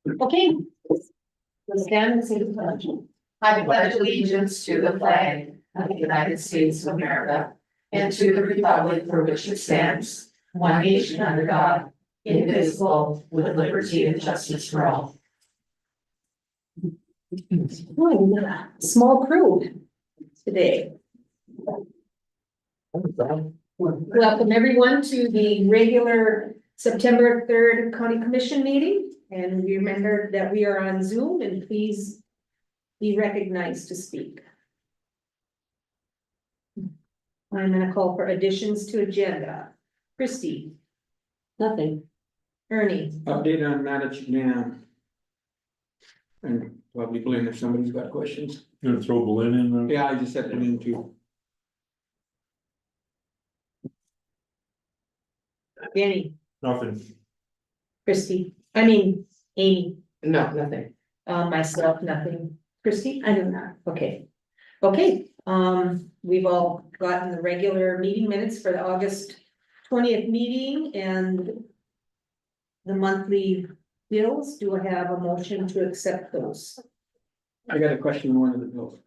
Okay. Let's stand and say the pledge. I pledge allegiance to the flag of the United States of America and to the republic for which it stands, one nation under God, indivisible, with liberty and justice for all. Small crew today. Welcome everyone to the regular September 3rd County Commission meeting. And remember that we are on Zoom, and please be recognized to speak. I'm gonna call for additions to agenda. Christie. Nothing. Ernie. Update on Mattich Dam. And probably Glenn if somebody's got questions. Gonna throw Berlin in there? Yeah, I just said it into. Danny. Nothing. Christie. Amy. No, nothing. Myself, nothing. Christie? I do not. Okay. Okay, we've all gotten the regular meeting minutes for the August 20th meeting and the monthly bills. Do I have a motion to accept those? I got a question on one of the bills.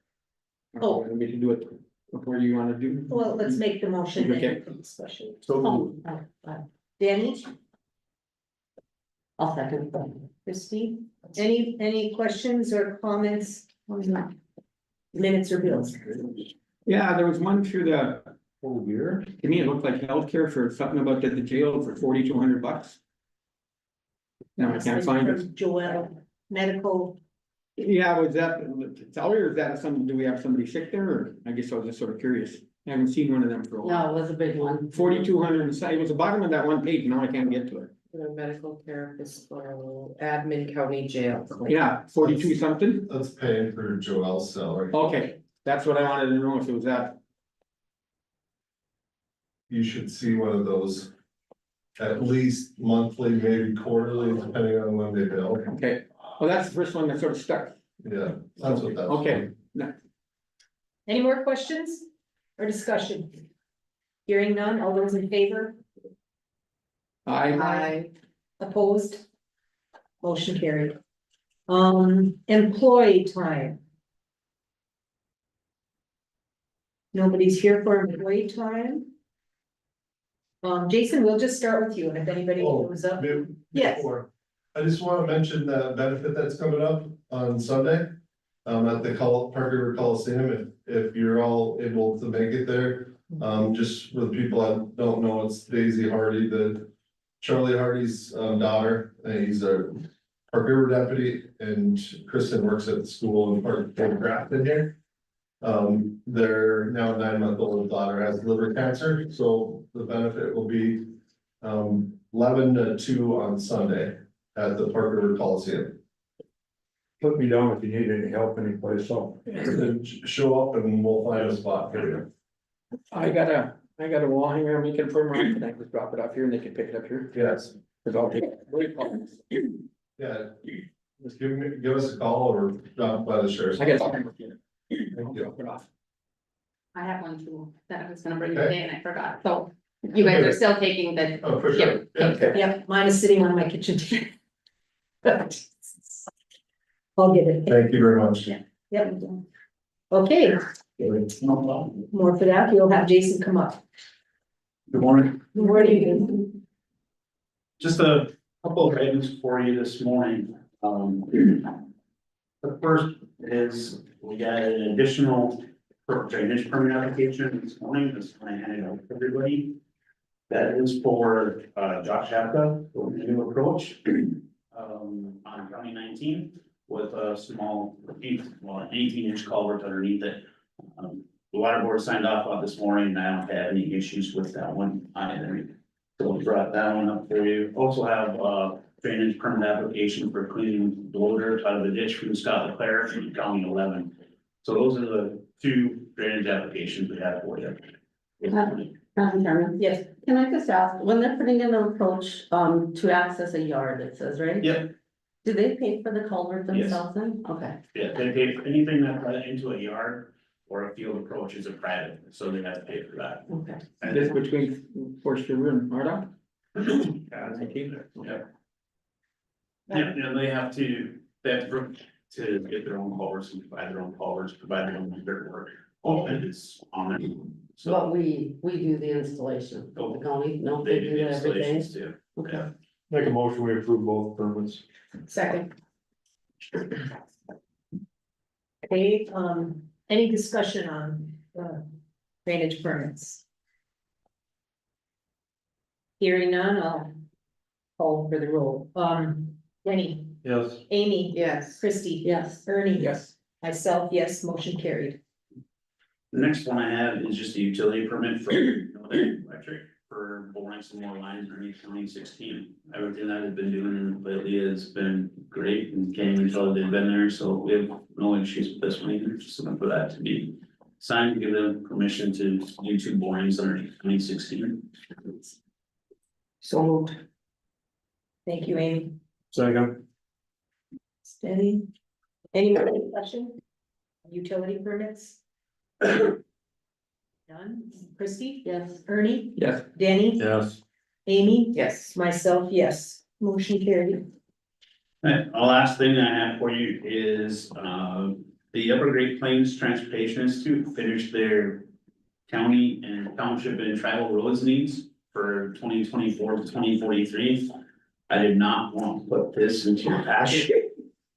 Oh. We can do it before you wanna do. Well, let's make the motion. then. Okay. Special. So, Danny, I'll second. Christie, any questions or comments on the minutes or bills? Yeah, there was one through the, whole year? to me, it looked like healthcare for something about the jail for $4,200. Now I can't find it. From Joel, medical. Yeah, was that salary or is that something, do we have somebody sick there? Or I guess I was just sort of curious. I haven't seen one of them for a while. No, it was a big one. 4,200, it was the bottom of that one page, now I can't get to it. The medical therapist for admin county jail. Yeah, 42 something, That's paying for Joel's salary. okay, that's what I wanted to know if it was that. You should see one of those. At least monthly, maybe quarterly, depending on when they bill. Okay, well, that's the first one that sort of stuck. Yeah, that's what that's. Okay, Any more questions or discussion? Hearing none, all those in favor, I, opposed? Motion carried. Employee time. Nobody's here for employee time. Jason, we'll just start with you, and if anybody Oh, comes up. maybe Yes. before. I just wanna mention the benefit that's coming up on Sunday. At the Park River Coliseum, if you're all able to make it there. Just for the people that don't know, it's Daisy Hardy, Charlie Hardy's daughter, and he's a Park River deputy, and Kristen works at the school in Park Grafton here. Their now 9-month-old daughter has liver cancer, so the benefit will be 11 to 2 on Sunday at the Park River Coliseum. Put me down if you need any help anyplace else. Show up and we'll find a spot for you. I got a wall hanger, I'm making for mine, and I can just drop it off here and they can pick it up here, Yes, cause I'll take it. yeah. Just give us a call or drop by the sheriff's. I got office. something with you. I'll drop it off. I have one too, that I was gonna bring Okay. today and I forgot, so you guys are still taking the, Oh, for sure. Yeah. Okay. Yep, mine is sitting on my kitchen table. I'll get it. Thank you very much. Yep. Okay, more for that, we'll have Jason come up. Good morning. Good morning. Just a couple of items for you this morning. The first is we got an additional drainage permit application this morning. Just want to hand it out to everybody. That is for Josh Apka, for the new approach on County 19 with a small, an 18-inch culvert underneath it. The water board signed off on this morning, and I don't have any issues with that one either. So we brought that one up for you. Also have drainage permit application for cleaning the loader out of the ditch from Scott Leclerc from County 11. So those are the two drainage applications we have for you. Madam Chairman, Yes, can I just ask, when they're putting in an approach to access a yard, it says, right? Yep, Do they pay for the culvert Yes. themselves then? Okay. yeah, they pay for anything that runs into a yard or a field approach is a private, so they have to pay for that. Okay. And this between Forest River and Ardagh? Yeah, Okay. yeah. Yeah, they have to get their own culverts and provide their own culverts, provide their own dirt work. All of it is on it. So But we do the installation, the county, no, they they do do the everything. installations too. Okay. Make a motion, we approve both permits. Second. Okay, any discussion on, drainage permits? Hearing none, I'll call for the roll. Lenny, Yes. Amy, Yes. Christie. Yes. Ernie. Yes. Myself, yes, motion carried. The next one I have is just a utility permit for Northern Electric for boring some more lines underneath 2016. Everything that I've been doing lately has been great and can't even tell that they've been there, so we have no issues with this one either. Just looking for that to be signed to give them permission to do 2 borings underneath 2016. So moved. Thank you, Amy. Second. Steady. Any more discussion? Utility permits? Done. Christie? Yes. Ernie? Yes. Danny? Yes. Amy? Yes. Myself, yes. Motion carried. Alright, the last thing I have for you is, the Upper Great Plains Transportation Institute finished their county and township and tribal roads needs for 2024 to 2043. I did not want to put this into your packet,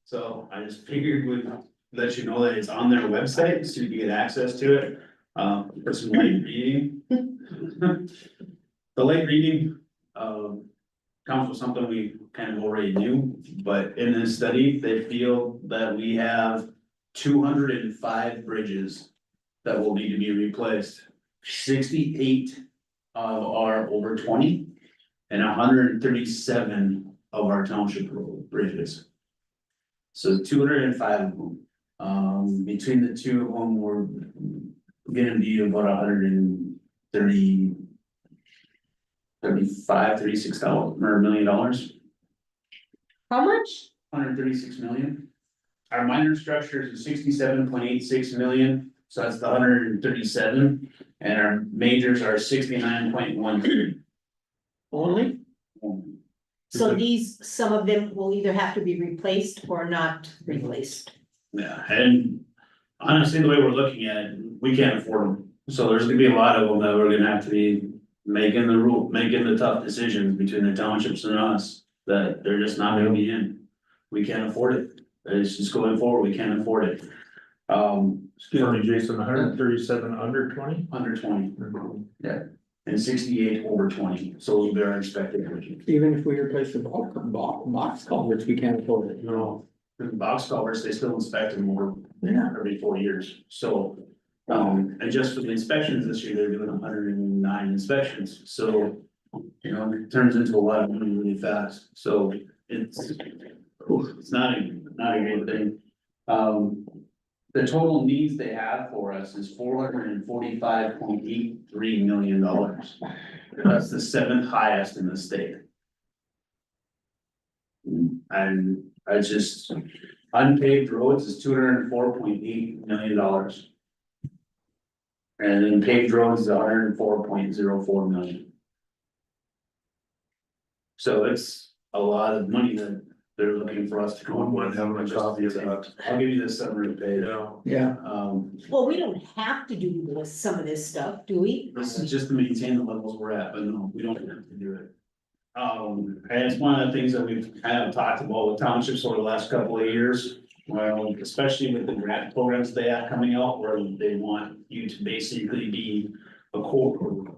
so I just figured we'd let you know that it's on their website, so you can get access to it, for some light reading. The light reading, comes with something we kind of already knew, but in this study, they feel that we have 205 bridges that will need to be replaced. 68 are over 20, and 137 of our township road bridges. So 205 of them. Between the two of them, we're gonna be about 130. $36 or $1 million, How much? 136 million. Our minor structures is 67.86 million, so that's the 137, and our majors are 69.13. Only? So these, some of them will either have to be replaced or not replaced. Yeah, and honestly, the way we're looking at it, we can't afford them, so there's gonna be a lot of them that we're gonna have to be making the tough decisions between the townships and us, that they're just not gonna be in. We can't afford it, it's just going forward, we can't afford it. Excuse me, Jason, 137 under 20? Under 20, and 68 over 20, so those will be our expected bridges. Even if we replace the box culverts, we can't afford it. No, the box culverts, they still inspect them over Yeah. every 4 years, so. And just for the inspections this year, they're doing 109 inspections, so. You know, it turns into a lot of money really fast, so it's not a good thing. The total needs they have for us is $445.83 million. That's the 7th highest in the state. And I just, unpaved roads is $204.8 million. And then paved roads is $104.04 million. So it's a lot of money that they're looking for us to come up with. Have a copy of that. I'll give you this summary page. Yeah. Well, we don't have to do this, some of this stuff, do we? This is just to maintain the levels we're at, but no, we don't have to do it. And it's one of the things that we've kind of talked about with townships over the last couple of years. Well, especially with the grant programs they have coming out, where they want you to basically be a core.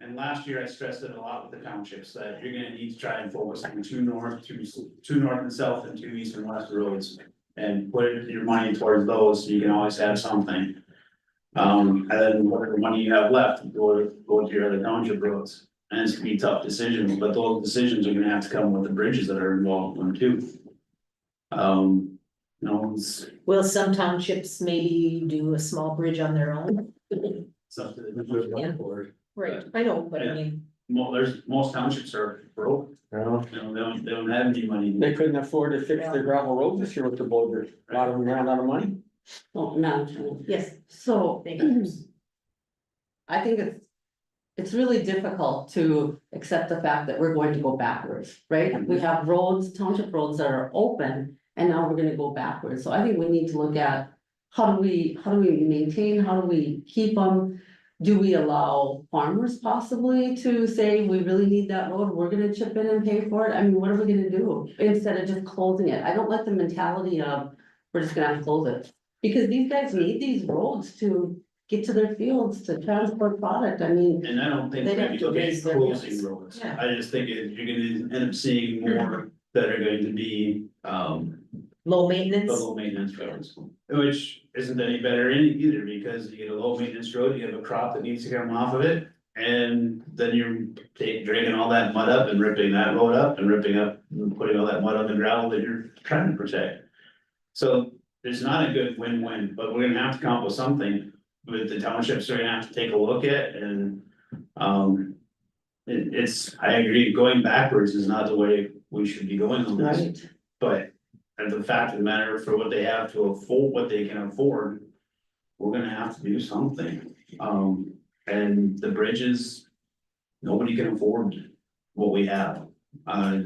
And last year I stressed it a lot with the townships, that you're gonna need to try and focus on two north and south, and 2 east and west roads. And put your money towards those, so you can always have something. And then whatever money you have left, go to your other township roads. And it's gonna be tough decisions, but those decisions are gonna have to come with the bridges that are involved in them too. Will some townships maybe do a small bridge on their own? Right, I know, but I mean, Most townships are broke, Yeah. you know, they don't have any money. They couldn't afford to fix their gravel roads this year with the boulders. A lot of them ran out of money. Oh, no, yes, so thank you. I think it's really difficult to accept the fact that we're going to go backwards, right? We have roads, township roads that are open, and now we're gonna go backwards, so I think we need to look at. How do we maintain, how do we keep them? Do we allow farmers possibly to say, we really need that road, we're gonna chip in and pay for it? I mean, what are we gonna do instead of just closing it? I don't like the mentality of, we're just gonna have to close it. Because these guys need these roads to get to their fields, to transport product, I mean, And I don't think They'd we're have gonna be to looking raise at their closing rates. roads. Yeah. I just think you're gonna end up seeing more that are going to be, Low the maintenance, low maintenance roads. Which isn't any better in either, because you get a low maintenance road, you have a crop that needs to come off of it. And then you're dragging all that mud up and ripping that road up and ripping up, and putting all that mud on the gravel that you're trying to protect. So there's not a good win-win, but we're gonna have to come up with something with the townships, are gonna have to take a look at and, I agree, going backwards is not the way we should be going on this, right? but. And the fact of the matter, for what they have to afford, what they can afford, we're gonna have to do something. And the bridges, nobody can afford what we have. I've kind of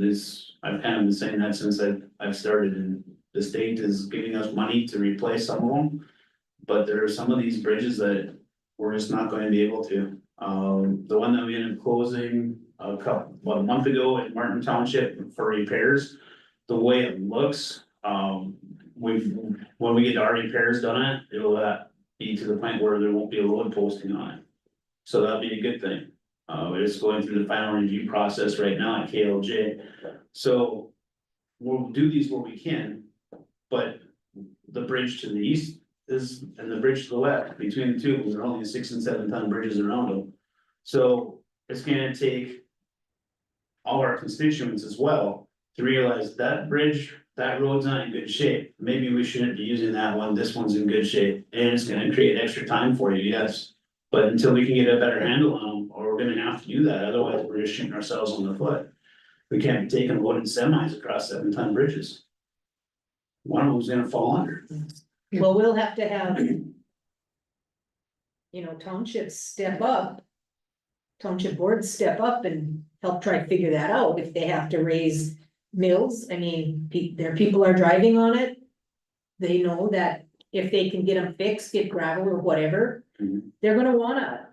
been saying that since I've started, and the state is giving us money to replace some of them. But there are some of these bridges that we're just not going to be able to. The one that we ended up closing a month ago in Martin Township for repairs. The way it looks, when we get our repairs done, it'll be to the point where there won't be a load posting on it. So that'll be a good thing. It's going through the final review process right now at KLJ. So we'll do these where we can, but the bridge to the east is, and the bridge to the west, between the two, there are only 6 and 7 ton bridges around them. So it's gonna take all our constituents as well to realize that bridge, that road's not in good shape. Maybe we shouldn't be using that one, this one's in good shape, and it's gonna create extra time for you, yes. But until we can get a better handle on them, or we're gonna have to do that, otherwise we're just shooting ourselves in the foot. We can't be taking loaded semis across 7 ton bridges. One of them's gonna fall under. well, we'll have to have. Townships step up. Township boards step up and help try to figure that out, if they have to raise mills, I mean, their people are driving on it. They know that if they can get them fixed, get gravel or whatever, Mhm. they're gonna wanna,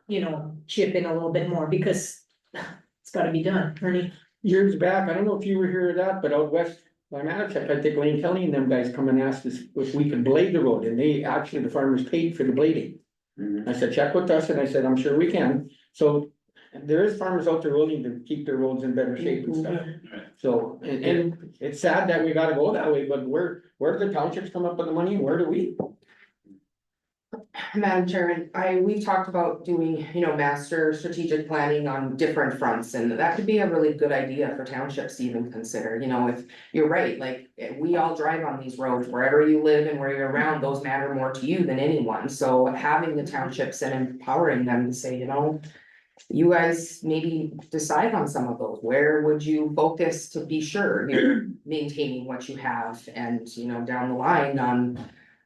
chip in a little bit more, because it's gotta be done, Ernie. Years back, I don't know if you were here or that, but out west, by Mattocheck, I think Lane County and them guys come and asked us if we could blade the road, and they actually, the farmers paid for the blading. Mhm. I said, check with us, and I said, I'm sure we can, so there is farmers out there willing to keep their roads in better shape and stuff. So, and it's sad that we gotta go that way, but where do the townships come up with the money, and where do we? Madam Chair, we've talked about doing, master strategic planning on different fronts, and that could be a really good idea for townships to even consider, if you're right, like, we all drive on these roads, wherever you live and where you're around, those matter more to you than anyone, so having the townships and empowering them to say, you guys maybe decide on some of those, where would you focus to be sure you're maintaining what you have, and, down the line on.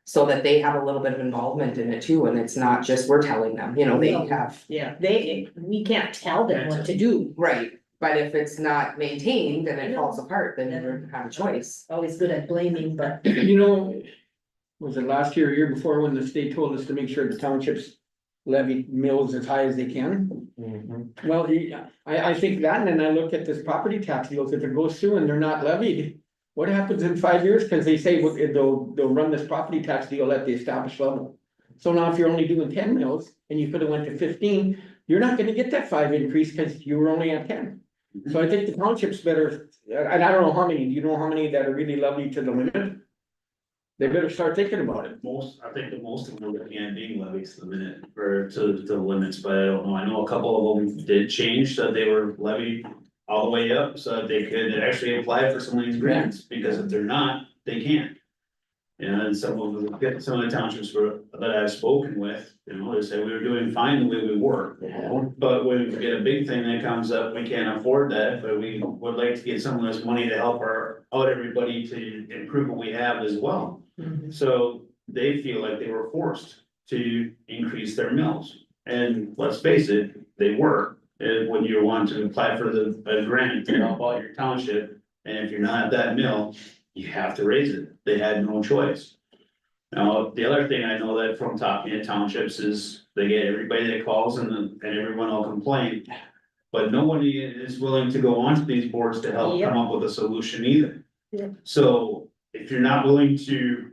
So that they have a little bit of involvement in it too, and it's not just we're telling them, they have, Yeah, we can't tell them what to do, right, but if it's not maintained and it falls apart, then you have a choice. always good at blaming, but. Was it last year or year before when the state told us to make sure the townships levy mills as high as they can? Well, I think that, and then I look at this property tax deals, if it goes through and they're not levied, what happens in 5 years? Cause they say they'll run this property tax deal at the established level. So now if you're only doing 10 mills and you could have went to 15, you're not gonna get that 5 increase because you were only at 10. So I think the townships better, and I don't know how many, do you know how many that are really levied to the limit? They better start thinking about it. I think the most of them are looking at being levies to the minute, or to the limits, but I don't know, I know a couple of them did change, that they were levied all the way up, so that they could actually apply for some of these grants, because if they're not, they can't. And some of the townships that I've spoken with, they say we were doing fine the way we were. But when we get a big thing that comes up, we can't afford that, but we would like to get some of this money to help out everybody to improve what we have as well. So they feel like they were forced to increase their mills, and let's face it, they were. when you want to apply for a grant to help out your township, and if you're not at that mill, you have to raise it. They had no choice. Now, the other thing I know that from talking to townships is they get everybody that calls and everyone will complain. But nobody is willing to go onto these boards to help come up with a solution either. Yeah. So if you're not willing to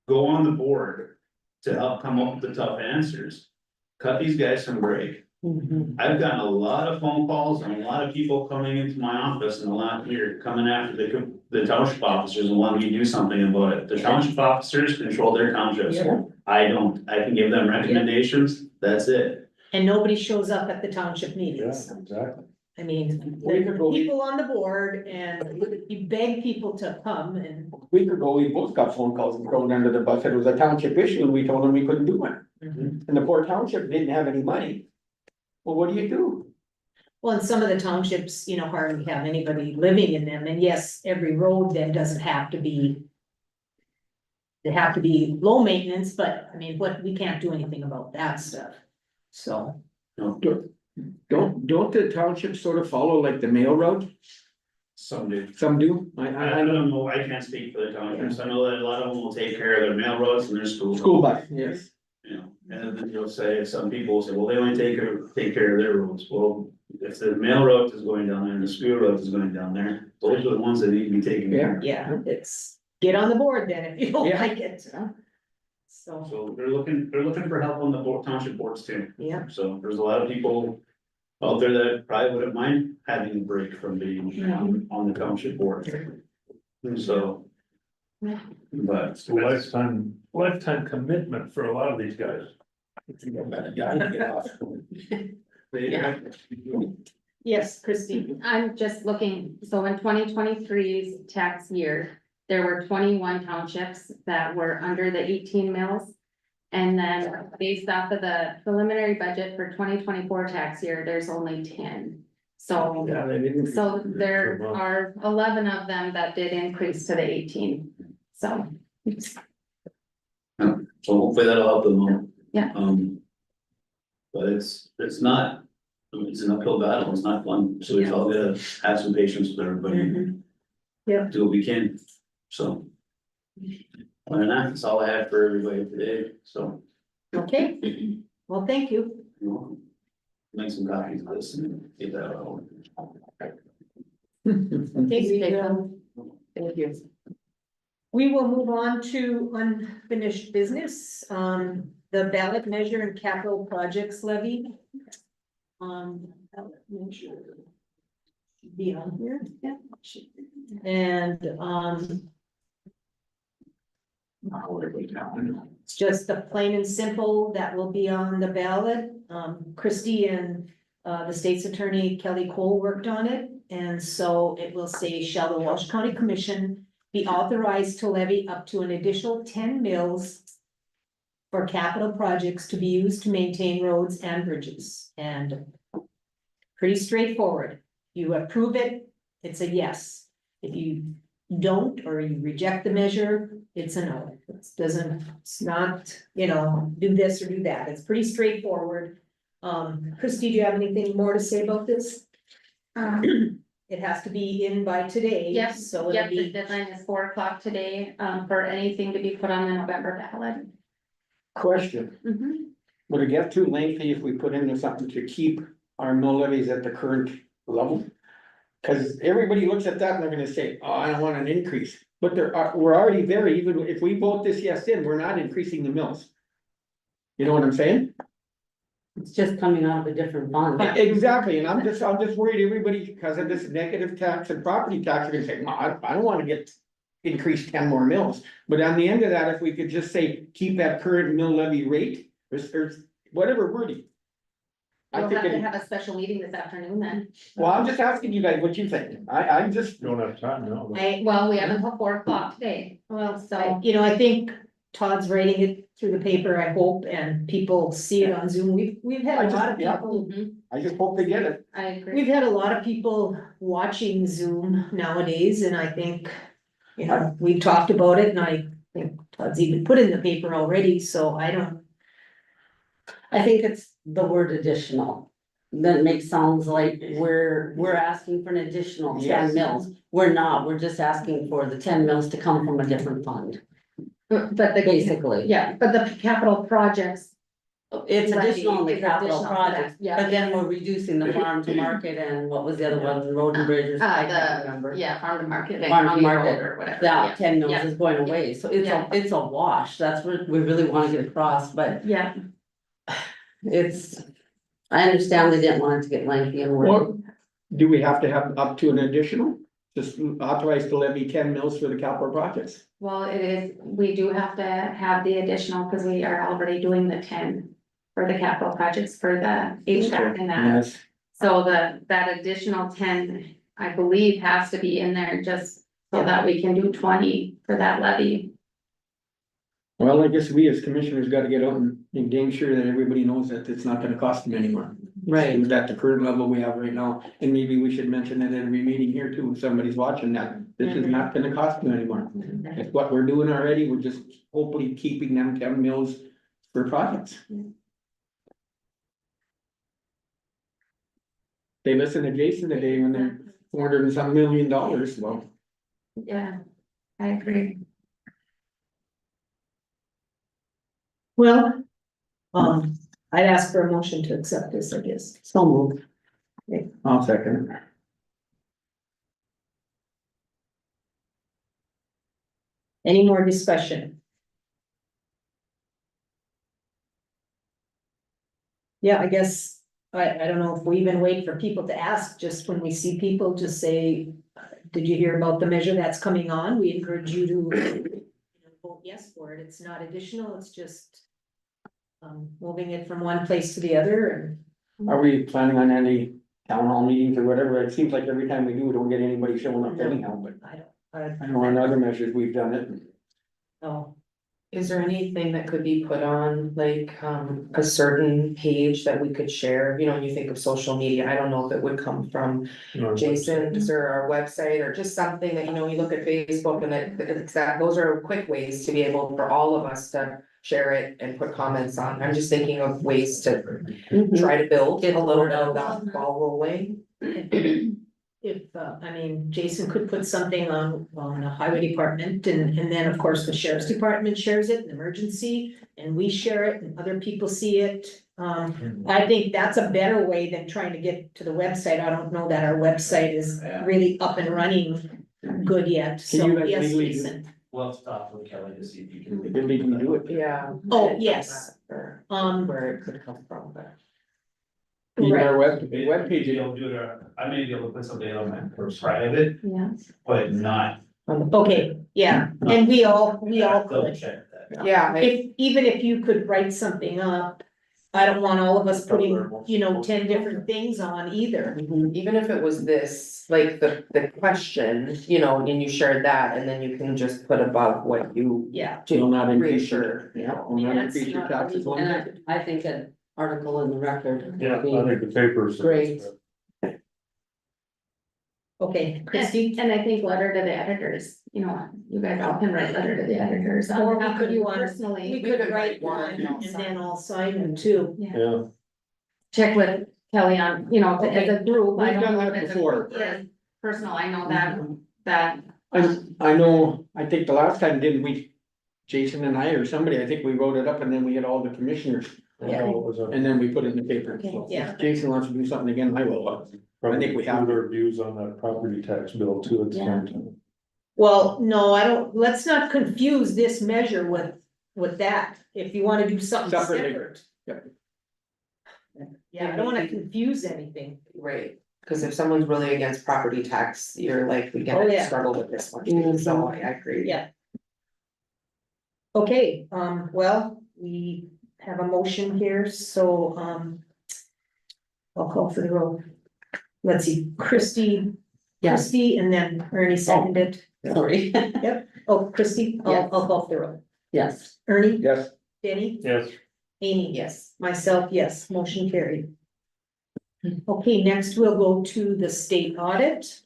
go on the board to help come up with the tough answers, cut these guys some break. I've gotten a lot of phone calls and a lot of people coming into my office in the last year, coming after the township officers and wanting me to do something about it. The township officers control their townships. Yeah. I don't, I can give them recommendations, that's it. And nobody shows up at the township meetings. exactly. I mean, We could go- people on the board and you beg people to come and. A week ago, we both got phone calls and thrown under the bus, it was a township issue, and we told them we couldn't do it. And the poor township didn't have any money. Well, what do you do? Well, and some of the townships, you know, hardly have anybody living in them, and yes, every road then doesn't have to be. They have to be low maintenance, but I mean, we can't do anything about that stuff, so. Don't the townships sort of follow like the mail route? Some do. Some do, I I know. don't know, I can't speak for the townships, I know that a lot of them will take care of their mail roads and their schools. School bus, yes. You know, and then you'll say, some people will say, well, they only take care of their roads, well, if the mail road is going down there and the school road is going down there, those are the ones that need to be taken care of. Yeah, it's, get on the board then if you don't Yeah. like it. So, So they're looking for help on the township boards too, yeah, so there's a lot of people out there that probably wouldn't mind having a break from being on the township board. And so. But. It's a lifetime commitment for a lot of these guys. yes, Christine, I'm just looking, so in 2023's tax year, there were 21 townships that were under the 18 mills. And then based off of the preliminary budget for 2024 tax year, there's only 10. So, Yeah, they didn't. so there are 11 of them that did increase to the 18, so. So hopefully that'll help them out. Yeah. But it's not, I mean, it's an uphill battle, it's not fun, so we all gotta have some patience with everybody. Yeah. Do what we can, so. Other than that, that's all I have for everybody today, so. okay, well, thank you. You're welcome. Make some copies of this and get that out. Thank you. We will move on to unfinished business, the ballot measure and capital projects levy. Ballot measure. Should be on here, yeah. And, it's just the plain and simple that will be on the ballot. Christie and the state's attorney Kelly Cole worked on it. And so it will say, shall the Walsh County Commission be authorized to levy up to an additional 10 mills for capital projects to be used to maintain roads and bridges, and pretty straightforward. You approve it, it's a yes. If you don't, or you reject the measure, it's a no. It's not, you know, do this or do that. It's pretty straightforward. Christie, do you have anything more to say about this? It has to be in by today. Yes, So it'll yep, the be, deadline is 4 o'clock today, for anything to be put on the November ballot. Question, would it get too lengthy if we put into something to keep our mill levies at the current level? Cause everybody looks at that and they're gonna say, oh, I don't want an increase, but we're already there, even if we vote this yes in, we're not increasing the mills. You know what I'm saying? It's just coming out of a different fund. Exactly, and I'm just worried everybody, because of this negative tax and property tax, are gonna say, I don't wanna get increased 10 more mills. But on the end of that, if we could just say, keep that current mill levy rate, or whatever wording. I We'll think, have to have a special meeting this afternoon then. well, I'm just asking you guys what you think, I'm just, Don't have time now. Well, we have until 4 o'clock today, well, so. you know, I think Todd's writing it through the paper, I hope, and people see it on Zoom. We've had a lot of people. Mhm, I just hope they get it. I agree. We've had a lot of people watching Zoom nowadays, and I think, you know, we've talked about it, and I think Todd's even put in the paper already, so I don't. I think it's the word additional. then it makes sounds like we're asking for an additional ten Yes. mils. We're not, we're just asking for the 10 mils to come from a different fund, But the, basically. yeah, but the capital projects, It's Levy additional in the is capital additional to that, projects, yeah. but then we're reducing the farm to market and what was the other one, road and bridges, I can't remember. yeah, farm to market. and Farm to county road market, or whatever, that 10 mils yeah. is going away, so Yeah. it's a wash, that's what we really wanna get across, but Yeah, it's. I understand they didn't want it to get lengthy and work. Well, do we have to have up to an additional? Just authorize to levy 10 mils for the capital projects? well, it is, we do have to have the additional, because we are already doing the 10 for the capital projects for the HVAC and that. Yes. So that additional 10, I believe, has to be in there just so that we can do 20 for that levy. Well, I guess we as commissioners gotta get out and make sure that everybody knows that it's not gonna cost them anymore. Right. It was at the current level we have right now, and maybe we should mention it at every meeting here too, if somebody's watching that, this is not gonna cost them anymore. It's what we're doing already, we're just hopefully keeping them 10 mils for projects. They listen to Jason today when they're $400 and some million, well, Yeah, I agree. Well, I'd ask for a motion to accept this, I guess. So moved. I'll second it. Any more discussion? Yeah, I guess, I don't know if we even wait for people to ask, just when we see people, just say, did you hear about the measure that's coming on? We encourage you to vote yes for it. It's not additional, it's just moving it from one place to the other Are we planning on any town hall meetings or whatever? It seems like every time we do, we don't get anybody showing up anyhow, but and I I know on other measures we've done it. don't. Is there anything that could be put on, like, a certain page that we could share, you know, when you think of social media, I don't know if it would come from Jason's or our website, or just something that, you know, you look at Facebook and it's that, those are quick ways to be able for all of us to share it and put comments on, I'm just thinking of ways to try to build Get a the little word bit of out. that ball rolling. If, I mean, Jason could put something on the highway department and then, of course, the sheriff's department shares it, an emergency, and we share it and other people see it. I think that's a better way than trying to get to the website. I don't know that our website is really up and running good yet, Can so you guys yes, legally do- Jason. We'll talk with Kelly to see if you can. They legally do it. Yeah. Oh, yes. Or Where it could come from, but. Even our Right. webpage, You'll do it, I may be able to put something on my first private, Yeah. but not. Okay, yeah, and we all Double could. check that. Yeah, Even if you could write something up, I don't want all of us putting, 10 different things on either. even if it was this, like the question, you know, and you shared that, and then you can just put above what you. Yeah. will not increase Reassure, your, yeah, will not Yeah, it's increase your not taxes one And bit. I think an article in the record. Yeah, would be- I think the papers. Great. Okay, Christie? And I think letter to the editors, you know, you guys all can write letter to the editors. on Or we behalf could of you do one- personally. We could write one and then I'll sign them too. Yeah, Yeah, check with Kelly on, you know, as a group. I We've don't done know that if it's a before. group or personal, I know that. I know, I think the last time, didn't we, Jason and I or somebody, I think we wrote it up and then we had all the commissioners, Yeah. well, it was a. and then we put it in the paper. So Yeah. if Jason wants to do something again, I will. I think we have- Their views on that property tax bill too at the same time. Well, no, I don't, let's not confuse this measure with that. If you wanna do something Separately. separate. Yep. Yeah, I don't wanna confuse anything. Right, cause if someone's really against property tax, you're likely Oh, gonna yeah. struggle with this one, too, so I agree. Yeah. Okay, well, we have a motion here, so, I'll call for the roll. Let's see, Christie, and then Ernie seconded. Sorry, Oh, Christie, Yes. I'll call for the roll. yes. Ernie, Yes, Denny, Yes. Amy, Yes, myself, yes, motion carried. Okay, next we'll go to the state audit.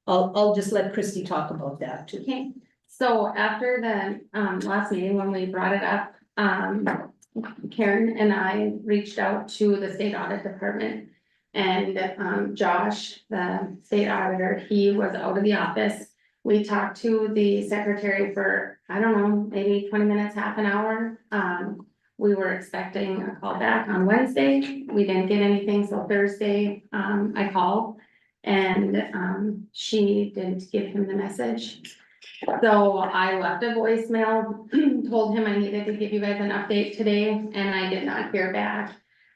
I'll just let Christie talk about that too. Okay, so after the last meeting, when we brought it up, Karen and I reached out to the state audit department. And, Josh, the state auditor, he was out of the office. We talked to the secretary for, I don't know, maybe 20 minutes, half an hour. We were expecting a call back on Wednesday. We didn't get anything, so Thursday, I called. And, she didn't give him the message. So I left a voicemail, told him I needed to give you guys an update today, and I did not hear back.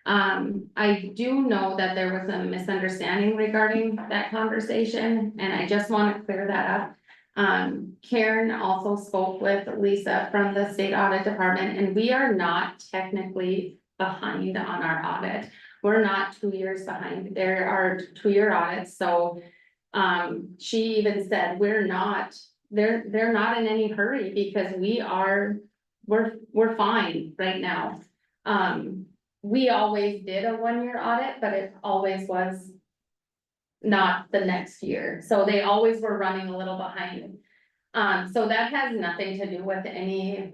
I do know that there was a misunderstanding regarding that conversation, and I just want to clear that up. Karen also spoke with Lisa from the state audit department, and we are not technically behind on our audit. We're not 2 years behind. There are 2-year audits, so she even said they're not in any hurry because we're fine right now. We always did a 1-year audit, but it always was not the next year, so they always were running a little behind. So that has nothing to do with any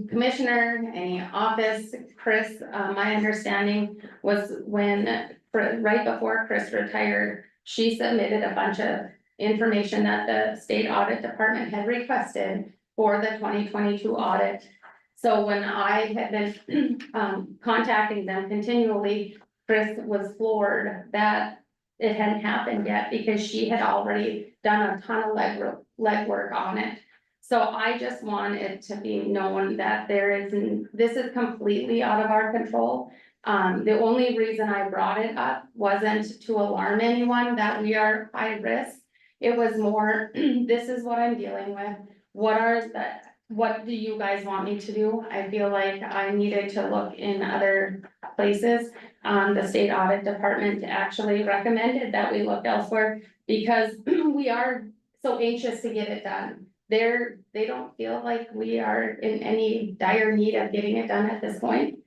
commissioner, any office. Chris, my understanding was right before Chris retired, she submitted a bunch of information that the state audit department had requested for the 2022 audit. So when I had been contacting them continually, Chris was floored that it hadn't happened yet because she had already done a ton of legwork on it. So I just want it to be known that this is completely out of our control. The only reason I brought it up wasn't to alarm anyone that we are high risk. It was more, this is what I'm dealing with. What do you guys want me to do? I feel like I needed to look in other places. The state audit department actually recommended that we look elsewhere because we are so anxious to get it done. They don't feel like we are in any dire need of getting it done at this point.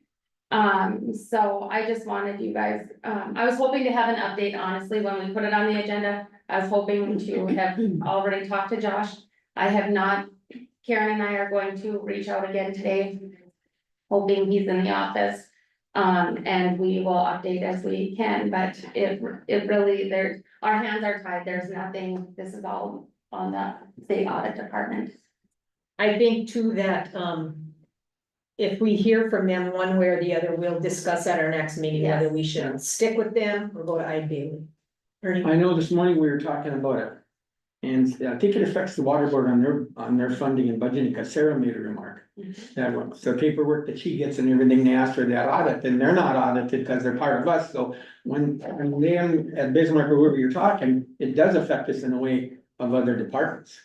So I just wanted you guys, I was hoping to have an update, honestly, when we put it on the agenda. I was hoping to have already talked to Josh. I have not. Karen and I are going to reach out again today, hoping he's in the office. And we will update as we can, but it really, our hands are tied. There's nothing, this is all on the state audit department. I think too that, if we hear from them one way or the other, we'll discuss at our next meeting whether Yes. we should stick with them or go to IB. Ernie? I know this morning we were talking about it. And I think it affects the water board on their funding and budgeting, because Sarah made a remark. That was the paperwork that she gets and everything they ask for that audit, then they're not audited because they're part of us, so when them at Bismarck or whoever you're talking, it does affect us in a way of other departments.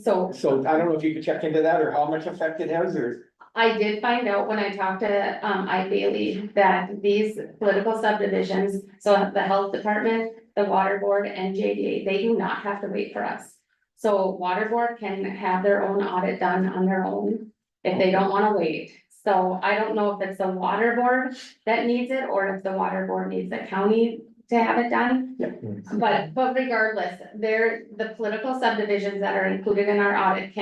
So So I don't know if you could check into that or how much effect it has, or. I did find out when I talked to, I Bailey, that these political subdivisions, so the health department, the water board and JDA, they do not have to wait for us. So water board can have their own audit done on their own if they don't wanna wait. So I don't know if it's the water board that needs it or if the water board needs the county to have it done. But regardless, the political subdivisions that are included in our audit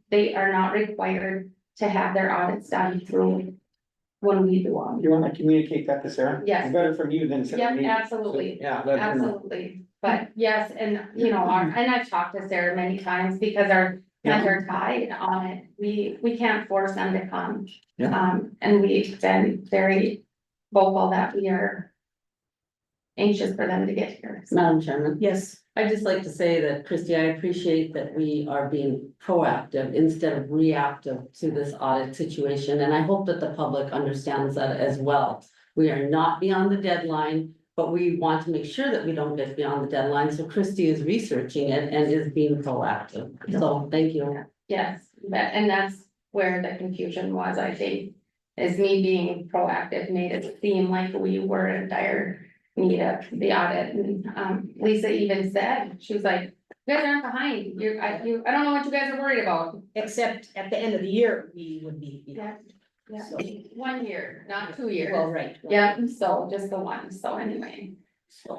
they are not required to have their audits done through when we do them. You wanna communicate that to Sarah? Yes. It's better from you than. Yep, absolutely. Yeah. let her know. Absolutely, but yes, and you know, and I've talked to Sarah many times because our hands are tied on it. We can't force them to come. Yeah. And we've been very vocal that we are anxious for them to get here. Madam Chairman. Yes, I'd just like to say that, Christie, I appreciate that we are being proactive instead of reactive to this audit situation, and I hope that the public understands that as well. We are not beyond the deadline, but we want to make sure that we don't get beyond the deadline, so Christie is researching it and is being proactive. So, thank you. Yes, and that's where the confusion was, I think, is me being proactive made it seem like we were in dire need of the audit, and Lisa even said, she was like, you guys aren't behind, I don't know what you guys are worried about. except at the end of the year, we would be. Yeah, yeah, So- 1 year, not 2 years. Well, right. Yeah, so just the one, so anyway,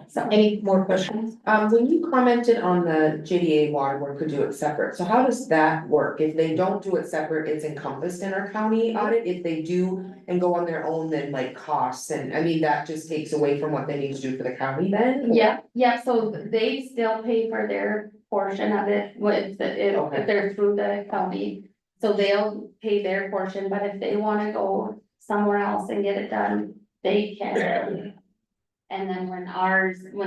So, Any more questions? When you commented on the JDA water board could do it separate, so how does that work? If they don't do it separate, it's encompassed in our county audit, if they do and go on their own, then like costs, and I mean, that just takes away from what they need to do for the county then? yeah, so they still pay for their portion of it, if they're through the county. So they'll pay their portion, but if they wanna go somewhere else and get it done, they can. And then when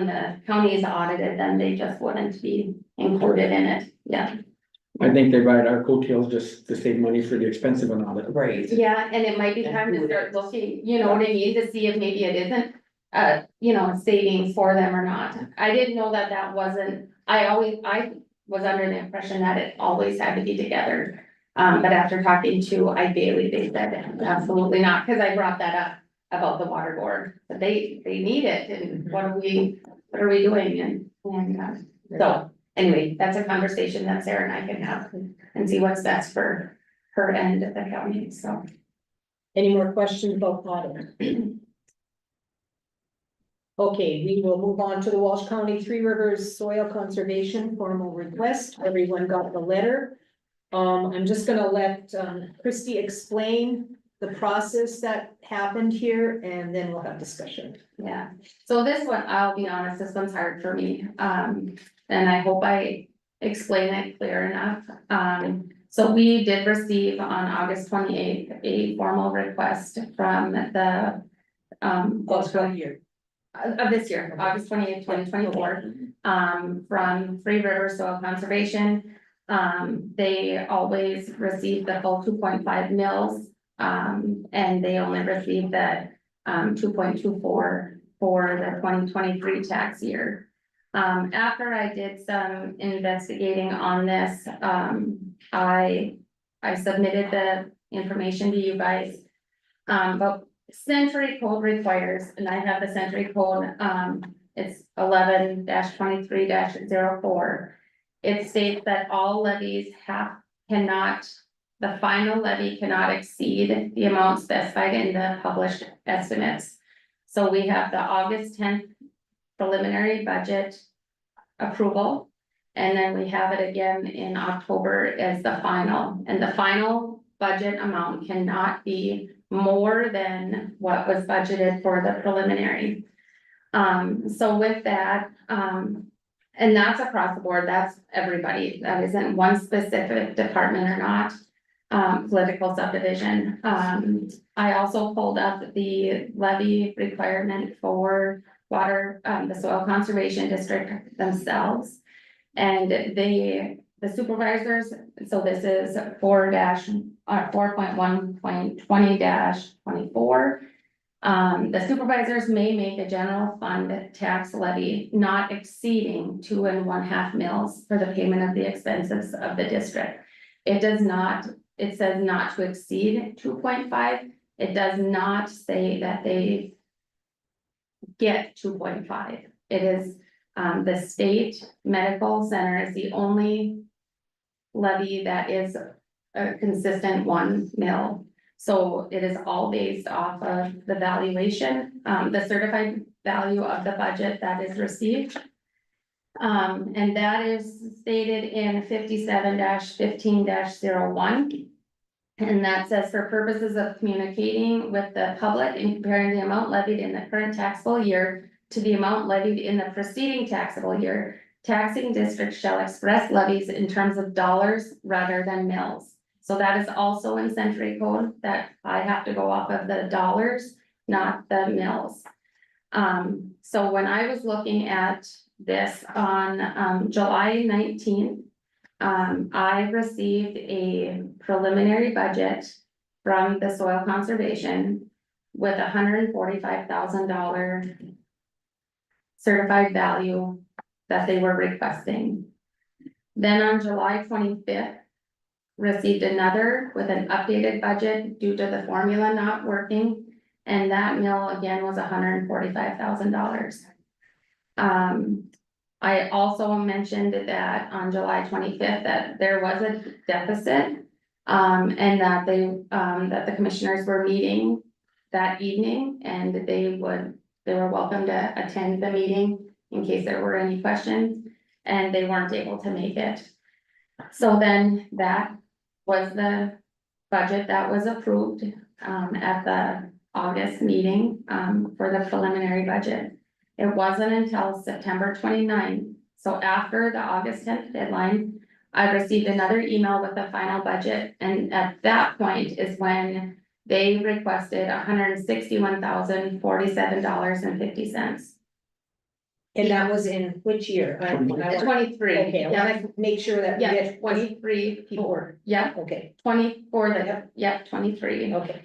the county is audited, then they just wouldn't be included in it, yeah. I think they ride our coattails just to save money for the expensive one of it. Right. Yeah, and it might be time to start looking, you know what I mean, to see if maybe it isn't, savings for them or not. I didn't know that wasn't, I was under the impression that it always had to be together. But after talking to Ike Bailey, they said absolutely not, cause I brought that up about the water board, but they need it, and what are we doing, and so. Anyway, that's a conversation that Sarah and I can have and see what's best for her end of the county, so. Any more questions about audit? Okay, we will move on to the Walsh County Three Rivers Soil Conservation formal request. Everyone got the letter. I'm just gonna let Christie explain the process that happened here, and then we'll have discussion. Yeah, so this one, I'll be honest, this one's hard for me, and I hope I explain it clear enough. So we did receive on August 28th, a formal request from the, Walsh County here. of this year, August 28th, 2024, from Three Rivers Soil Conservation. They always receive the full 2.5 mils, and they only received that 2.24 for the 2023 tax year. After I did some investigating on this, I submitted the information to you guys. But Century Code requires, and I have the Century Code, it's 11-23-04. It states that all levies the final levy cannot exceed the amount specified in the published estimates. So we have the August 10th preliminary budget approval, and then we have it again in October as the final, and the final budget amount cannot be more than what was budgeted for the preliminary. So with that, and that's across the board, that's everybody, that isn't one specific department or not. Political subdivision. I also pulled up the levy requirement for water, the soil conservation district themselves. And the supervisors, so this is 4.1.20-24. The supervisors may make a general fund tax levy not exceeding 2 1/2 mils for the payment of the expenses of the district. It does not, it says not to exceed 2.5. It does not say that they get 2.5. It is, the state medical center is the only levy that is a consistent 1 mil. So it is all based off of the valuation, the certified value of the budget that is received. And that is stated in 57-15-01. And that says, for purposes of communicating with the public and comparing the amount levied in the current taxable year to the amount levied in the preceding taxable year, taxing districts shall express levies in terms of dollars rather than mils. So that is also in Century Code, that I have to go off of the dollars, not the mils. So when I was looking at this on July 19th, I received a preliminary budget from the soil conservation with $145,000 certified value that they were requesting. Then on July 25th, received another with an updated budget due to the formula not working, and that mill again was $145,000. I also mentioned that on July 25th that there was a deficit, and that that the commissioners were meeting that evening, and they would they were welcome to attend the meeting in case there were any questions, and they weren't able to make it. So then that was the budget that was approved, at the August meeting, for the preliminary budget. It wasn't until September 29th, so after the August 10th deadline, I received another email with the final budget, and at that point is when they requested $161,047.50. And that was in which year? I want- 23. Okay, I wanna make sure that we Yeah, get 23, before, yeah, okay, 24, Yep. yeah, 23. okay.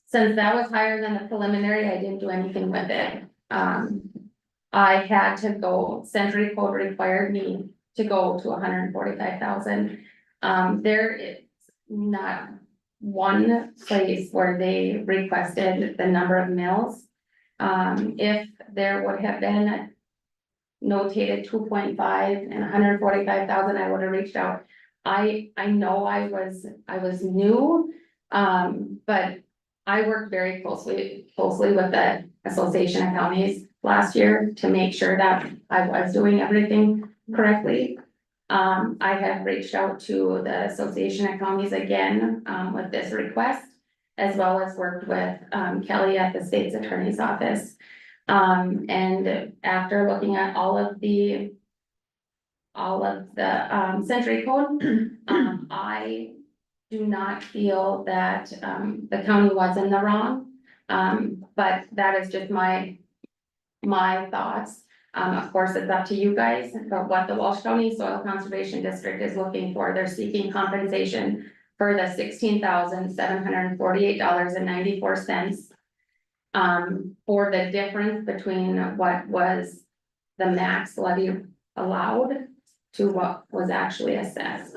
Since that was higher than the preliminary, I didn't do anything with it. I had to go, Century Code required me to go to 145,000. There is not one place where they requested the number of mills. If there would have been notated 2.5 and 145,000, I would have reached out. I know I was new, but I worked very closely with the Association of Counties last year to make sure that I was doing everything correctly. I have reached out to the Association of Counties again, with this request, as well as worked with, Kelly at the State's Attorney's Office. And after looking at all of the Century Code, I do not feel that, the county was in the wrong. But that is just my thoughts. Of course, it's up to you guys, but what the Walsh County Soil Conservation District is looking for, they're seeking compensation for the $16,748.94. For the difference between what was the max levy allowed to what was actually assessed.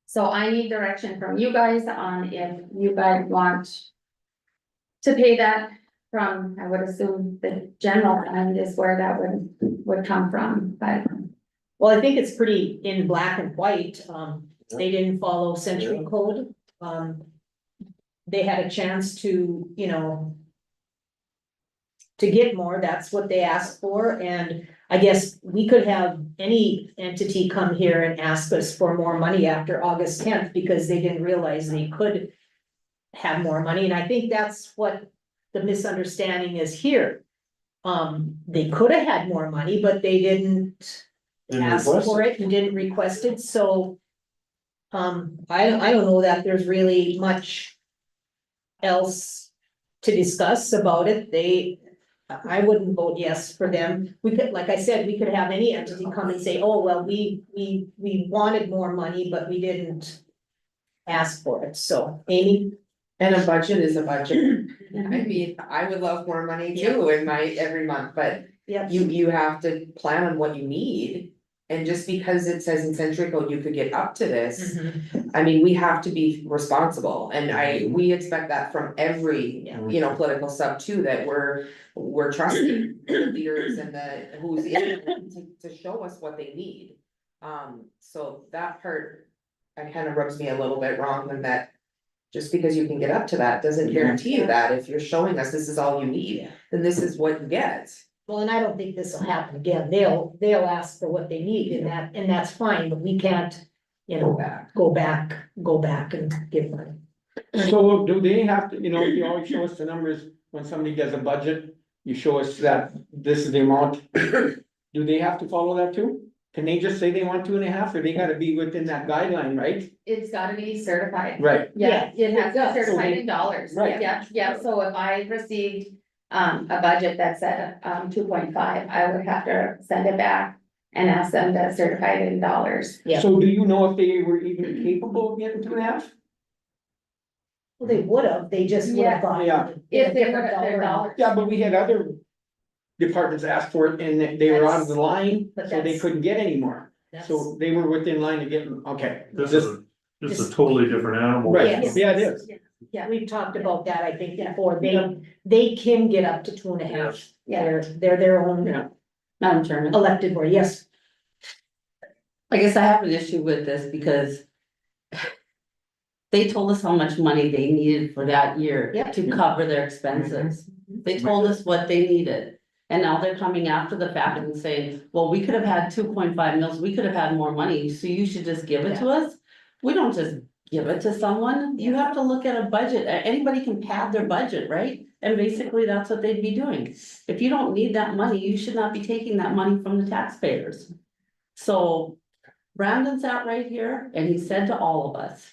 So I need direction from you guys on if you guys want to pay that from, I would assume the general fund is where that would come from, but. Well, I think it's pretty in black and white, they didn't follow Century Code, they had a chance to, to get more, that's what they asked for, and I guess we could have any entity come here and ask us for more money after August 10th, because they didn't realize they could have more money, and I think that's what the misunderstanding is here. They could have had more money, but they didn't ask for it and didn't request it, so I don't know that there's really much else to discuss about it. I wouldn't vote yes for them. We could, like I said, we could have any entity come and say, oh, well, we wanted more money, but we didn't ask for it. So, Amy? And a budget is a budget. I mean, I would love more money too in my every month, but Yep. you have to plan on what you need. And just because it says in Century Code you could get up to this, I mean, we have to be responsible, and we expect that from every, political sub too, that we're trusting the leaders and who's in to show us what they need. So that part, kind of rubs me a little bit wrong, in that just because you can get up to that doesn't guarantee you that if you're showing us this is all you need, then this is what you get. Well, and I don't think this will happen again. They'll ask for what they need and that's fine, but we can't, go back and give money. So do they have to, you always show us the numbers when somebody does a budget, you show us that this is the amount. Do they have to follow that too? Can they just say they want 2.5, or they gotta be within that guideline, right? It's gotta be certified. Right. Yeah, it has to Yeah, be so certified they- in dollars. Right. Yeah, so if I received a budget that said 2.5, I would have to send it back and ask them to certify it in dollars. Yeah. So do you know if they were even capable of getting 2.5? Well, they would have, they just would have gone. Yeah. If they different would have their dollar amount. dollars. Yeah, but we had other departments ask for it and they were out of the line, But so they that's- couldn't get any more. That's- So they were within line to get, okay. This is a totally different animal. Right, Yes. yeah, it is. We've talked about that, I think, before, they can get up to 2.5. Yeah. They're their own Yeah. Madam Chairman, elected board, yes. I guess I have an issue with this because they told us how much money they needed for that year Yep. to cover their expenses. They told us what they needed. And now they're coming after the fact and saying, well, we could have had 2.5 mils, we could have had more money, so you should just give it to us. We don't just give it to someone, you have to look at a budget, anybody can pad their budget, right? And basically, that's what they'd be doing. If you don't need that money, you should not be taking that money from the taxpayers. So Brandon sat right here and he said to all of us,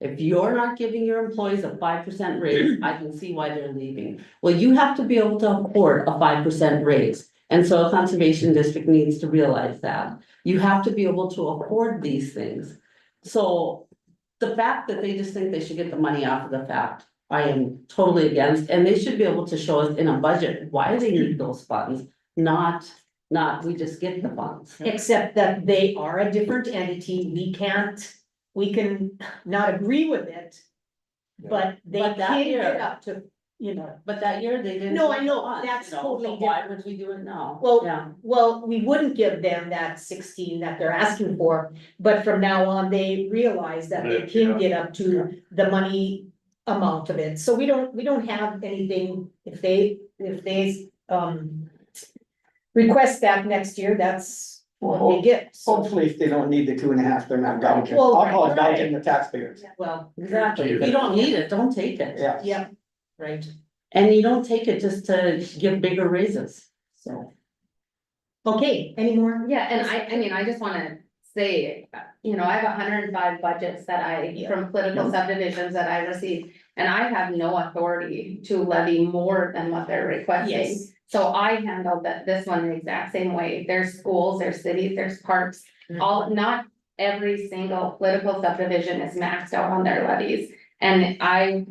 if you're not giving your employees a 5% raise, I can see why they're leaving. Well, you have to be able to afford a 5% raise. And so a conservation district needs to realize that. You have to be able to afford these things. So the fact that they just think they should get the money after the fact, I am totally against, and they should be able to show us in a budget why they need those funds, not we just get the funds. Except that they are a different entity, we can not agree with it. But they But that can year- get up to, you know, But that year they didn't. No, I get know, funds, that's you know, totally so why would we do it now? Well, Yeah. well, we wouldn't give them that 16 that they're asking for, but from now on, they realize that they can get up to the money amount of it, so we don't have anything, if they request that next year, that's what we get, so, Hopefully, if they don't need the 2.5, they're not gouging. Well, I'll call it right. gouging the taxpayers. well, Exactly, if you don't need it, don't take it. Yeah. yeah, right, And you don't take it just to give bigger raises, so. okay, any more? Yeah, and I mean, I just wanna say, you know, I have 105 budgets that Yeah. from political subdivisions that I receive. And I have no authority to levy more than what they're requesting. Yes. So I handled this one the exact same way. There's schools, there's cities, there's parks, all, not every single political subdivision is maxed out on their levies. And I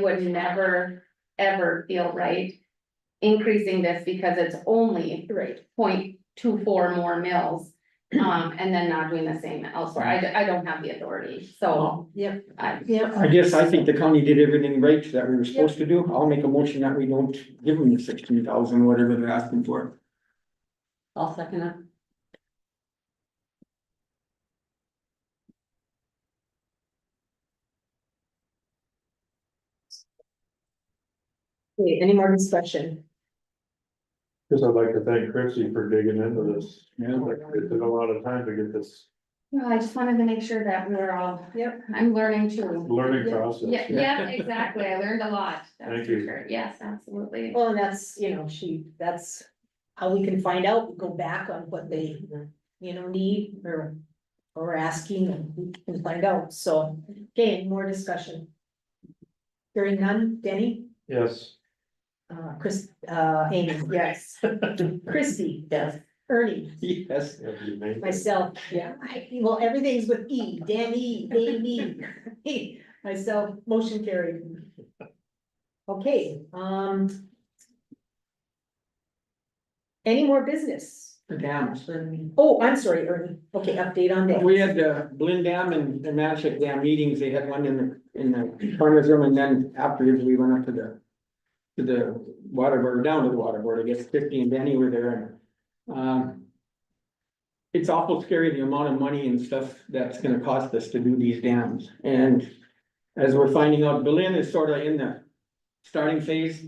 would never, ever feel right increasing this because it's only Right, 0.24 more mills. And then not doing the same elsewhere. I don't have the authority, so. yeah, I, yeah, I guess I think the county did everything right that we were supposed to do. I'll make a motion that we don't give them the 16,000, whatever they're asking for. I'll second it. okay, any more discussion? Cause I'd like to thank Chrissy for digging into this. Yeah. It took a lot of time to get this no, I just wanted to make sure that we were all, Yep. I'm learning too. learning process. Yeah, exactly. I learned a lot. That's Thank for you. sure. Yes, absolutely. Well, and that's, you know, that's how we can find out, we go back on what they, you know, need or asking, and we can find out, so, okay, any more discussion? Hearing none, Denny, Yes. Chris, Amy, yes, Christie, Yes. Ernie, Yes. myself, yeah, well, everything's with E, Danny, Amy, myself, motion carried. Okay, any more business? The dams. Oh, I'm sorry, Ernie, okay, update on that. We had the Blinn Dam and the Matchett Dam meetings. They had one in the farmer's room, and then afterwards we went up to the water board, down to the water board. I guess 50 and Danny were there. It's awful scary, the amount of money and stuff that's gonna cost us to do these dams. And as we're finding out, Berlin is sort of in the starting phase,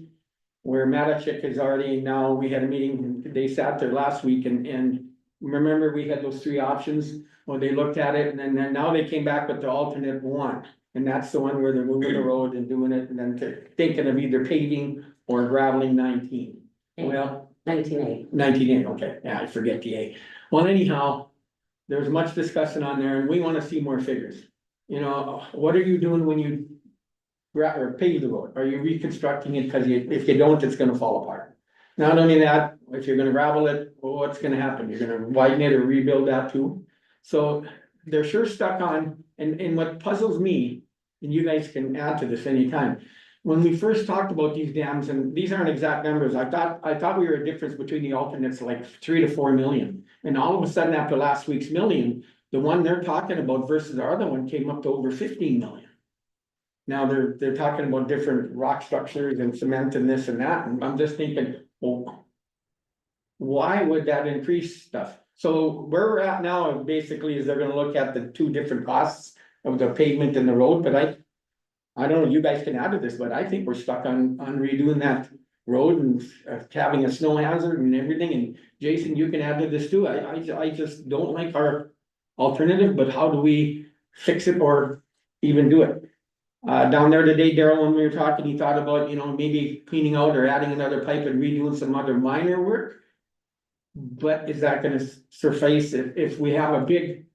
where Matachik is already now, we had a meeting, they sat there last week and remember, we had those 3 options. Well, they looked at it, and then now they came back with the alternate one, and that's the one where they're moving the road and doing it, and then thinking of either paving or graveling 19. Well, 19.8. 19, okay, yeah, I forget the A. Well, anyhow, there's much discussion on there, and we wanna see more figures. You know, what are you doing when you or pave the road? Are you reconstructing it? Cause if you don't, it's gonna fall apart. Not only that, if you're gonna gravel it, well, what's gonna happen? You're gonna widen it or rebuild that too? So they're sure stuck on, and what puzzles me, and you guys can add to this anytime. When we first talked about these dams, and these aren't exact numbers, I thought we were a difference between the alternates like 3 to 4 million. And all of a sudden, after last week's million, the one they're talking about versus our other one came up to over 15 million. Now they're talking about different rock structures and cement and this and that, and I'm just thinking, well, why would that increase stuff? So where we're at now, basically, is they're gonna look at the 2 different costs of the pavement and the road, but I don't know, you guys can add to this, but I think we're stuck on redoing that road and having a snow hazard and everything, and Jason, you can add to this too, I just don't like our alternative, but how do we fix it or even do it? Down there today, Daryl, when we were talking, he thought about, you know, maybe cleaning out or adding another pipe and redoing some other minor work. But is that gonna suffice if we have a big,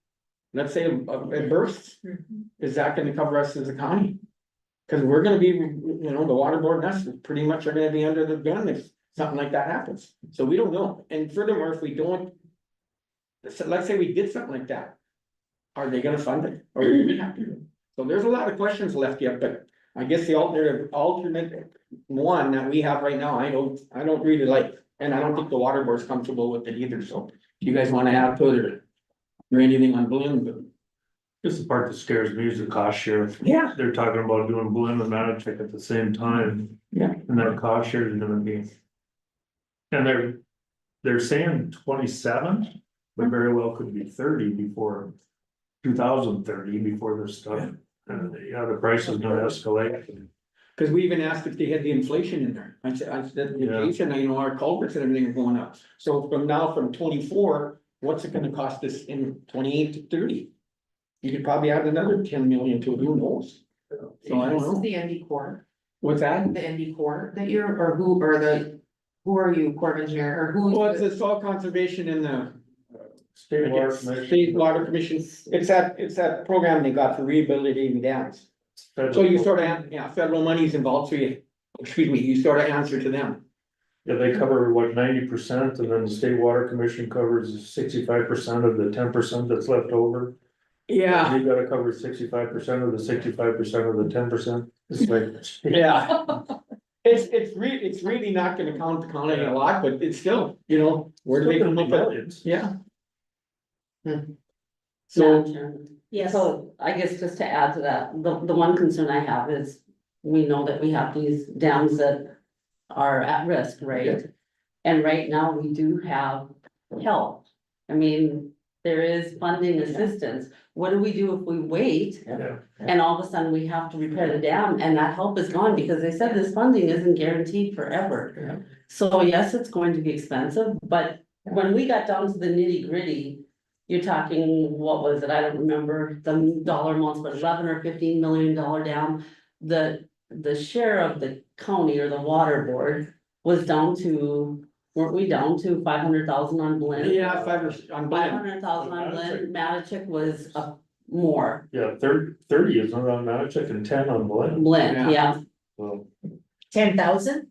let's say, it bursts, is that gonna cover us as a county? Cause we're gonna be, you know, the water board and us pretty much are gonna be under the gun if something like that happens, so we don't know, and furthermore, if we don't. Let's say we did something like that. Are they gonna fund it, or do we have to? So there's a lot of questions left yet, but I guess the alternate one that we have right now, I don't really like. And I don't think the water board's comfortable with it either, so if you guys wanna add to it or anything on Bloom, but. This is the part that scares me is the cost share. Yeah. They're talking about doing Bloom and Manitowoc at the same time. Yeah. And that cost share is gonna be. And they're saying 27, but very well could be 30 before 2030 before this stuff. And yeah, the price is gonna escalate. Cause we even asked if they had the inflation in there. I said, Yeah. Jason, you know, our culverts and everything are going up. So from 24, what's it gonna cost us in 28 to 30? You could probably add another 10 million to it, who knows? So I don't This is know. the ND Corps, What's that? the ND Corps that you're, or who are you, Corps of Engineer, or who? Well, it's the soil conservation and the State Water Commission. State Water Commission. It's that program they got for rehabilitating dams. So you sort of, yeah, federal money's involved, so you sort of answer to them. Yeah, they cover what, 90%, and then the State Water Commission covers 65% of the 10% that's left over. Yeah, You gotta cover 65% of the 65% of the 10%. It's like. yeah. It's really not gonna count the county a lot, but it's still, you know, where do they come up with? Millions. Yeah. Madam So, Chairman. Yes. So I guess just to add to that, the one concern I have is, we know that we have these dams that are at risk, right? And right now, we do have help. I mean, there is funding assistance. What do we do if we wait? Yeah. And all of a sudden, we have to repair the dam and that help is gone, because they said this funding isn't guaranteed forever. So yes, it's going to be expensive, but when we got down to the nitty gritty. You're talking, what was it? I don't remember the dollar amounts, but 11 or 15 million dollar dam. The share of the county or the water board was down to, weren't we down to 500,000 on Blinn? yeah, on Glen. 500,000 on Blinn, Mattochik was more, Yeah, 30 is not on Mattochik and 10 on Blinn. Blinn, yeah, So 10,000?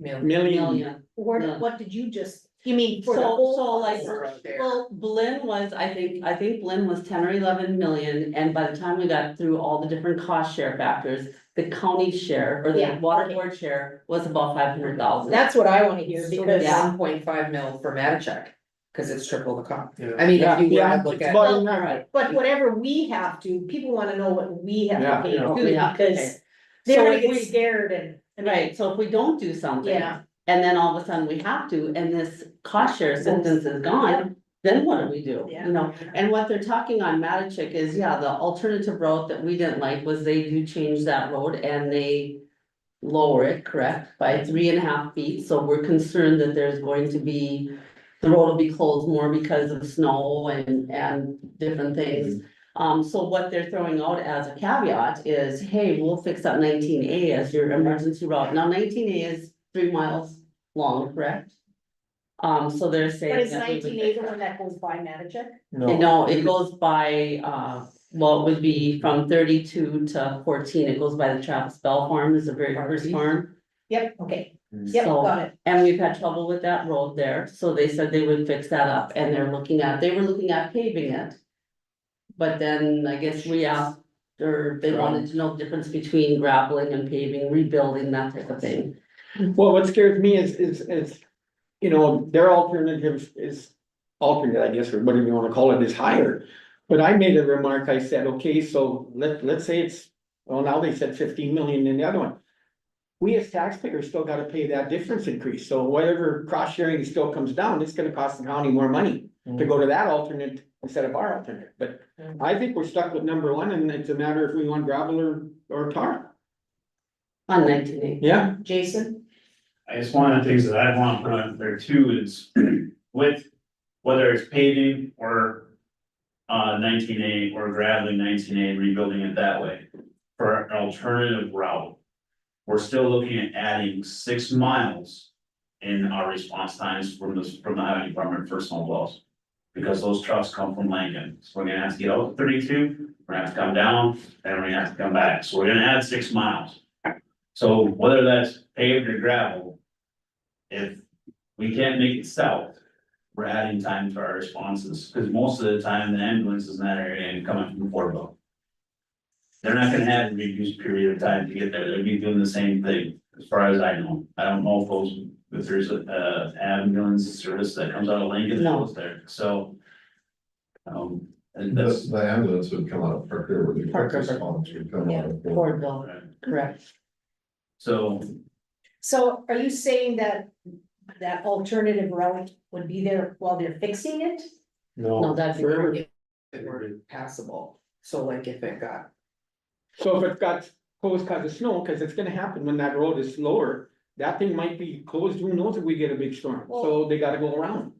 Mm-hmm. million. Yeah. What did you just, you mean for So, the whole? so like, There. well, Blinn was, I think Blinn was 10 or 11 million, and by the time we got through all the different cost share factors. The county share or the Yeah, water okay. board share was about 500,000. That's what I wanna hear, So because. Yeah. 1.5 mil for Mattochek, cause it's triple the cost. Yeah. I mean, Yeah, if you yeah, wanna look it's at. about in there, right? But whatever we have to, people wanna know what we have Yeah, to pay yeah. too, Yeah, okay. because they're So gonna if get we- scared and. Right, so if we don't do something. Yeah. And then all of a sudden we have to, and this cost share assistance is gone, then what do we do? Yeah. You know, and what they're talking on Mattochik is, yeah, the alternative route that we didn't like was they do change that road and they. Lower it, correct, by 3.5 feet, so we're concerned that there's going to be. The road will be closed more because of snow and different things. So what they're throwing out as a caveat is, hey, we'll fix up 19A as your emergency route. Now 19A is 3 miles long, correct? So they're saying. But is that we would 19A the one that goes by Mattochik? No, it goes by, well, it would be from 32 to 14, it goes by the Travis Bell Farm is the very first farm. Yep, okay, yep, So, got it. and we've had trouble with that road there, so they said they would fix that up, and they were looking at paving it. But then I guess we asked, or they wanted to know the difference between graveling and paving, rebuilding, that type of thing. Well, what scares me is, you know, their alternative is alternate, I guess, or whatever you wanna call it, is higher. But I made a remark, I said, okay, so let's say it's, well, now they said 15 million in the other one. We as taxpayers still gotta pay that difference increase, so whatever cross sharing still comes down, it's gonna cost the county more money to go to that alternate instead of our alternate, but I think we're stuck with number one, and it's a matter if we want gravel or tar. On 19A. Yeah, Jason? I guess one of the things that I want to put on there too is with, whether it's paving or. 19A or graveling 19A, rebuilding it that way, for an alternative route. We're still looking at adding 6 miles in our response times from the highway department for snowplows. Because those trucks come from Lincoln, so we're gonna have to get out 32, we're gonna have to come down, and we're gonna have to come back, so we're gonna add 6 miles. So whether that's paved or gravel. If we can't make it south, we're adding time to our responses, because most of the time the ambulance is in that area and coming from Portville. They're not gonna have a reduced period of time to get there, they'll be doing the same thing, as far as I know. I don't know if there's a ambulance service that comes out of Lincoln that No. goes there, so. And The, that's. the ambulance would come out of Parker, where the Park quick River. response would come out of. Fordville, correct. So, So are you saying that that alternative route would be there while they're fixing it? No, that's forever. If it were passable, so like if it got, So if it got closed because of snow, because it's gonna happen when that road is slower, that thing might be closed, who knows if we get a big storm, so they gotta go around.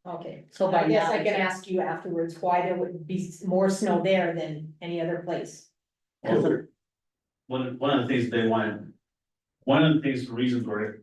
Okay, So so by I guess now I can it's- ask you afterwards why there would be more snow there than any other place. one of the things they wanted. One of the things, the reason for it.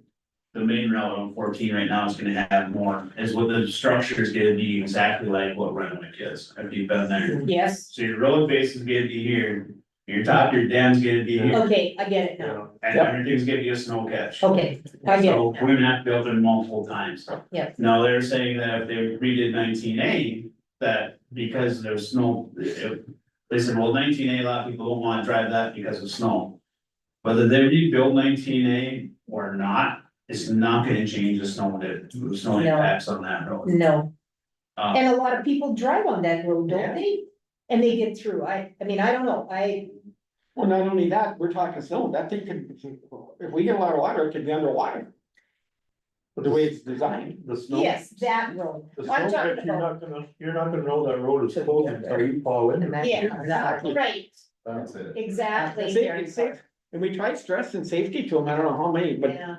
The main route on 14 right now is gonna have more, is what the structure is gonna be exactly like what Renwick is, have you been there? Yes, So your road base is gonna be here, your top, your dam's gonna be here, okay, I get it now. and everything's gonna be a snow catch. Okay, I get So it we're now. gonna have to build it multiple times. Yep. Now, they're saying that if they redid 19A, that because there's snow, they said, well, 19A, a lot of people don't wanna drive that because of snow. Whether they rebuild 19A or not, it's not gonna change the snow No. impacts on that road. No, Uh, and a lot of people drive on that road, don't they? And they get through, I mean, I don't know, Well, not only that, we're talking snow, that thing could, if we get a lot of water, it could be underwater. The way it's designed. The snow. yes, that road, The I'm snow, talking you're about, you're not gonna know that road is closed until you fall in. yeah, Exactly. right, That's it. exactly. It's safe, and we tried stressing safety to them, I don't know how many, but Yeah.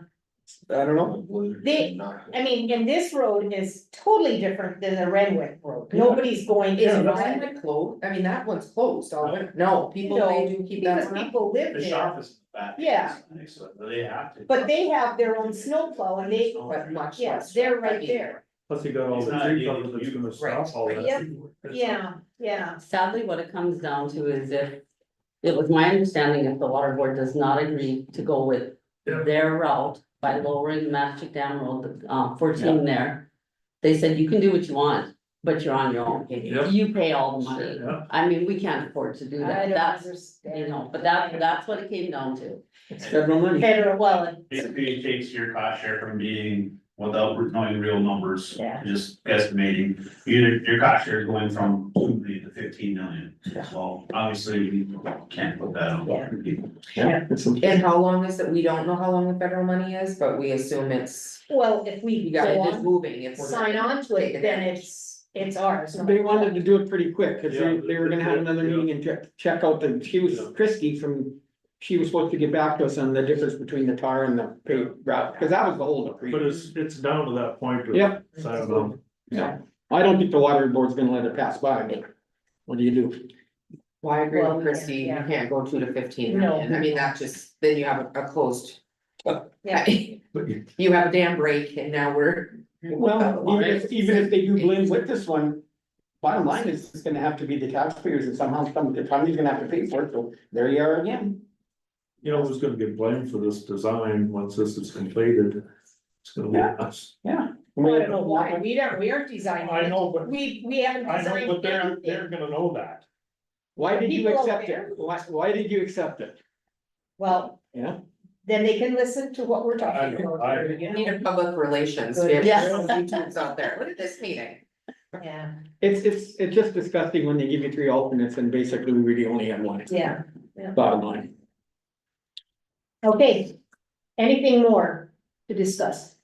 I don't know. I mean, and this road is totally different than the Renwick Road, nobody's going is in Renwick closed? I mean, that one's closed all winter. No, people, they do keep that because one up. people live The shop there, is back. Yeah. So they have to. but they have their own snowplow and they, But much yes, less. they're I right mean, there, Plus you got all It's the not tree ideal cover that's to gonna use. stop all that. Yep. yeah. Sadly, what it comes down to is if, it was my understanding if the water board does not agree to go with Yeah. their route by lowering the Mastic Dam Road, 14 there. They said you can do what you want, but you're on your own. Yep. You pay all the money. Yeah. I mean, we can't afford to do I that. don't That's, understand. you know, but that's what it came down to. It's federal money. Federal, well, Basically, it takes your cost share from being without knowing real numbers. Yeah. Just estimating, your cost share is going from 2 million to 15 million. Well, obviously, we can't put that on other people. Yeah. it's some- And how long is it? We don't know how long the federal money is, but we assume it's, well, if we you go got it is on, moving, it's. sign on to it, then it's ours. They wanted to do it pretty quick, cause Yeah. they were gonna have another meeting and check out the, she was, Christie from. She was supposed to get back to us on the difference between the tar and the paved route, cause that was the whole. But it's down to that point. of Yep. signing on. Yeah, I don't think the water board's gonna let it pass by, but what do you do? Well, I agree Well, with Christie, you yeah. can't go 2 to 15 No. million, I mean, that just, then you have a closed. Yeah. But you- You have a dam break and now we're. Well, even if they do blend with this one. Bottom line is, it's gonna have to be the taxpayers and somehow the county's gonna have to pay for it, so there you are again. You know, who's gonna get blamed for this design once this is completed? It's gonna be us. Yeah. I don't know why, we aren't designing I it, know, but, we haven't I know, designed but they're anything. gonna know that. Why did you People out accept there? it? Why did you accept it? Well, Yeah, then they can listen to what we're I talking know, about. Need a public relations, we Good. have Yes. YouTubes out there, look at this meeting. Yeah, it's just disgusting when they give you 3 alternates and basically we really only have one, yeah, bottom line. okay, anything more to discuss?